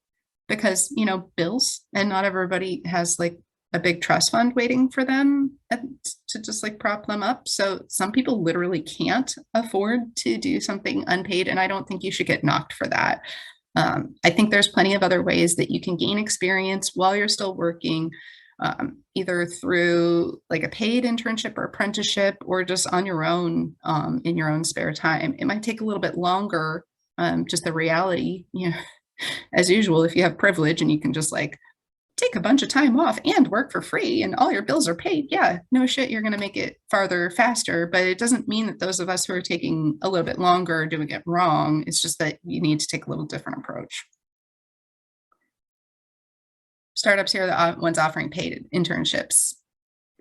Speaker 1: because, bills, and not everybody has like a big trust fund waiting for them to just like prop them up. So some people literally can't afford to do something unpaid, and I don't think you should get knocked for that. I think there's plenty of other ways that you can gain experience while you're still working, either through like a paid internship or apprenticeship, or just on your own, in your own spare time. It might take a little bit longer. Just the reality, as usual, if you have privilege and you can just like take a bunch of time off and work for free and all your bills are paid, yeah, no shit, you're going to make it farther faster. But it doesn't mean that those of us who are taking a little bit longer are doing it wrong. It's just that you need to take a little different approach. Startups here are the ones offering paid internships.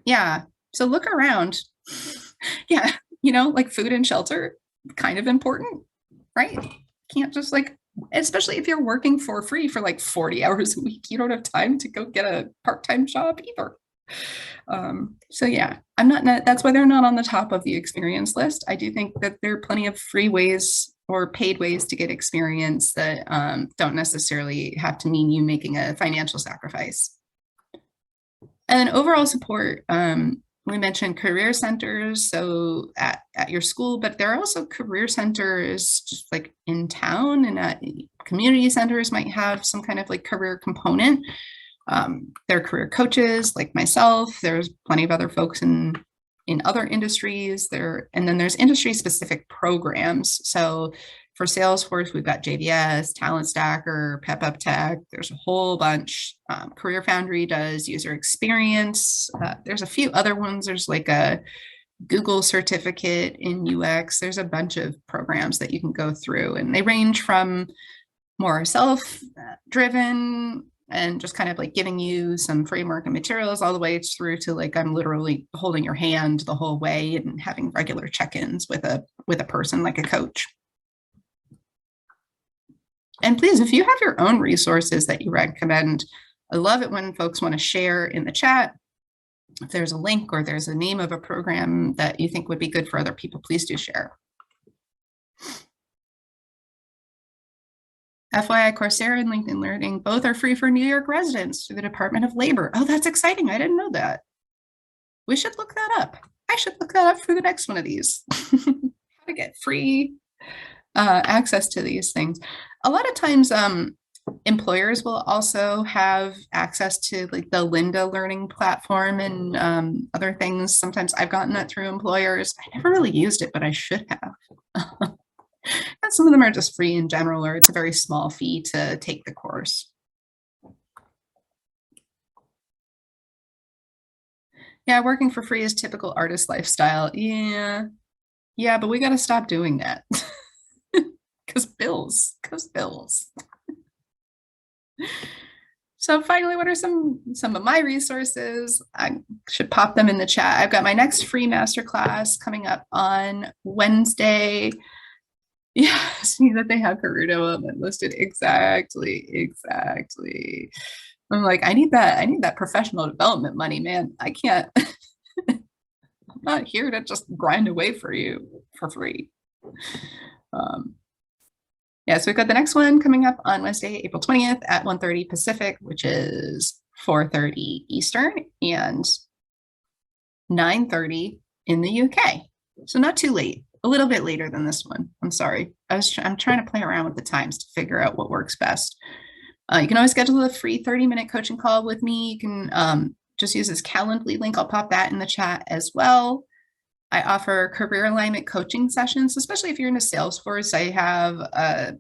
Speaker 1: Yeah, so look around. Yeah, like food and shelter, kind of important, right? Can't just like, especially if you're working for free for like 40 hours a week, you don't have time to go get a part-time job either. So yeah, that's why they're not on the top of the experience list. I do think that there are plenty of free ways or paid ways to get experience that don't necessarily have to mean you making a financial sacrifice. And then overall support, we mentioned career centers, so at your school, but there are also career centers just like in town, and community centers might have some kind of like career component. There are career coaches like myself. There's plenty of other folks in other industries there. And then there's industry specific programs. So for Salesforce, we've got JVS, Talent Stacker, Pep Up Tech. There's a whole bunch. Career Foundry does user experience. There's a few other ones. There's like a Google certificate in UX. There's a bunch of programs that you can go through, and they range from more self-driven and just kind of like giving you some framework and materials all the way through to like I'm literally holding your hand the whole way and having regular check-ins with a person like a coach. And please, if you have your own resources that you recommend, I love it when folks want to share in the chat. If there's a link or there's a name of a program that you think would be good for other people, please do share. FYI, Coursera and LinkedIn Learning both are free for New York residents through the Department of Labor. Oh, that's exciting. I didn't know that. We should look that up. I should look that up for the next one of these. How to get free access to these things. A lot of times, employers will also have access to like the Lynda learning platform and other things. Sometimes I've gotten that through employers. I never really used it, but I should have. And some of them are just free in general, or it's a very small fee to take the course. Yeah, working for free is typical artist lifestyle. Yeah, but we got to stop doing that. Because bills. So finally, what are some of my resources? I should pop them in the chat. I've got my next free masterclass coming up on Wednesday. Yeah, see that they have career development listed. Exactly. I'm like, I need that professional development money, man. I can't, I'm not here to just grind away for you for free. Yeah, so we've got the next one coming up on Wednesday, April 20th at 1:30 Pacific, which is 4:30 Eastern and 9:30 in the UK. So not too late, a little bit later than this one. I'm sorry. I'm trying to play around with the times to figure out what works best. You can always schedule a free 30-minute coaching call with me. You can just use this Calendly link. I'll pop that in the chat as well. I offer career alignment coaching sessions, especially if you're in a Salesforce. I have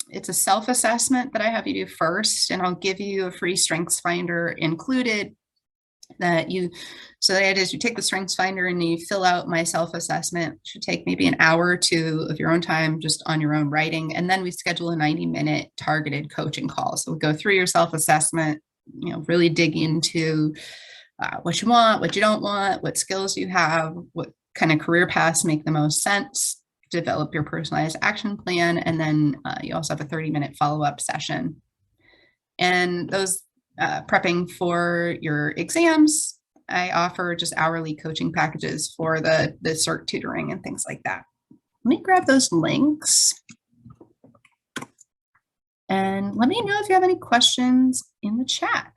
Speaker 1: it's a self-assessment that I have you do first, and I'll give you a free Strengths Finder included. So the idea is you take the Strengths Finder and you fill out my self-assessment. It should take maybe an hour or two of your own time just on your own writing. And then we schedule a 90-minute targeted coaching call. So we go through your self-assessment, really dig into what you want, what you don't want, what skills you have, what kind of career paths make the most sense, develop your personalized action plan. And then you also have a 30-minute follow-up session. And those prepping for your exams, I offer just hourly coaching packages for the CERT tutoring and things like that. Let me grab those links. And let me know if you have any questions in the chat.